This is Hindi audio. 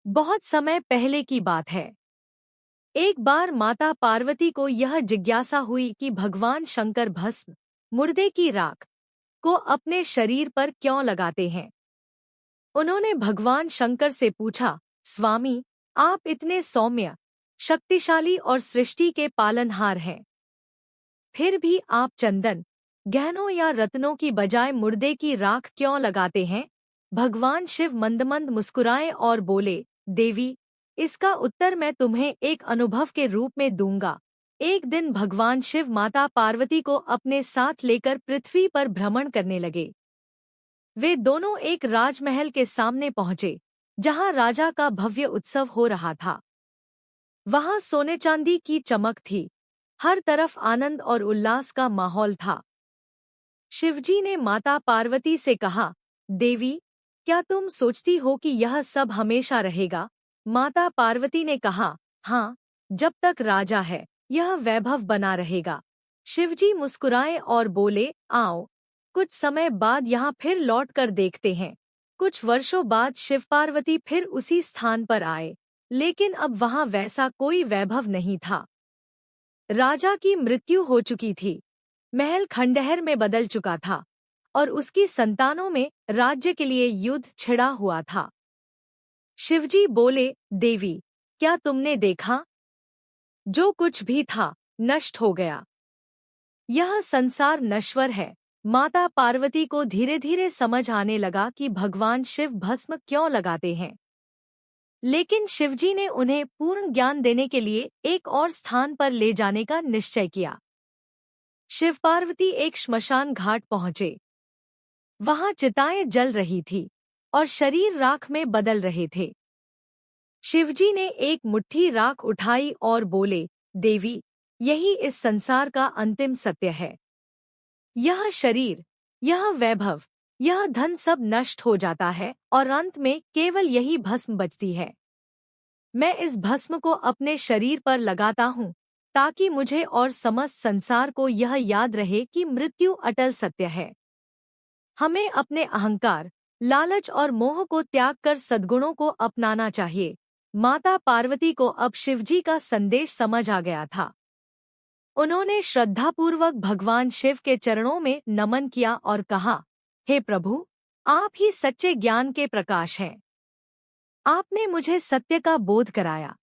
बहुत समय पहले की बात है। एक बार माता पार्वती को यह जिज्ञासा हुई कि भगवान शंकर भस्म, मुर्दे की राख, को अपने शरीर पर क्यों लगाते हैं। उन्होंने भगवान शंकर से पूछा, स्वामी, आप इतने सौम्य, शक्तिशाली और सृष्टि के पालनहार हैं, फिर भी आप चंदन, गहनों या रत्नों की बजाय मुर्दे की राख क्यों लगाते हैं। भगवान शिव मंद-मंद मुस्कुराए और बोले, देवी, इसका उत्तर मैं तुम्हें एक अनुभव के रूप में दूंगा। एक दिन भगवान शिव माता पार्वती को अपने साथ लेकर पृथ्वी पर भ्रमण करने लगे। वे दोनों एक राजमहल के सामने पहुंचे, जहां राजा का भव्य उत्सव हो रहा था। वहां सोने चांदी की चमक थी, हर तरफ आनंद और उल्लास का माहौल था। शिवजी ने माता पार्वती से कहा, देवी, क्या तुम सोचती हो कि यह सब हमेशा रहेगा। माता पार्वती ने कहा, हाँ, जब तक राजा है, यह वैभव बना रहेगा। शिवजी मुस्कुराए और बोले, आओ, कुछ समय बाद यहाँ फिर लौट कर देखते हैं। कुछ वर्षों बाद शिव पार्वती फिर उसी स्थान पर आए, लेकिन अब वहाँ वैसा कोई वैभव नहीं था। राजा की मृत्यु हो चुकी थी, महल खंडहर में बदल चुका था और उसकी संतानों में राज्य के लिए युद्ध छिड़ा हुआ था। शिवजी बोले, देवी, क्या तुमने देखा? जो कुछ भी था, नष्ट हो गया। यह संसार नश्वर है। माता पार्वती को धीरे धीरे समझ आने लगा कि भगवान शिव भस्म क्यों लगाते हैं। लेकिन शिवजी ने उन्हें पूर्ण ज्ञान देने के लिए एक और स्थान पर ले जाने का निश्चय किया। शिव पार्वती एक श्मशान घाट पहुंचे। वहां चिताएं जल रही थी और शरीर राख में बदल रहे थे। शिवजी ने एक मुट्ठी राख उठाई और बोले, देवी, यही इस संसार का अंतिम सत्य है। यह शरीर, यह वैभव, यह धन सब नष्ट हो जाता है और अंत में केवल यही भस्म बचती है। मैं इस भस्म को अपने शरीर पर लगाता हूँ, ताकि मुझे और समस्त संसार को यह याद रहे कि मृत्यु अटल सत्य है। हमें अपने अहंकार, लालच और मोह को त्याग कर सद्गुणों को अपनाना चाहिए। माता पार्वती को अब शिवजी का संदेश समझ आ गया था। उन्होंने श्रद्धापूर्वक भगवान शिव के चरणों में नमन किया और कहा, हे प्रभु, आप ही सच्चे ज्ञान के प्रकाश हैं। आपने मुझे सत्य का बोध कराया।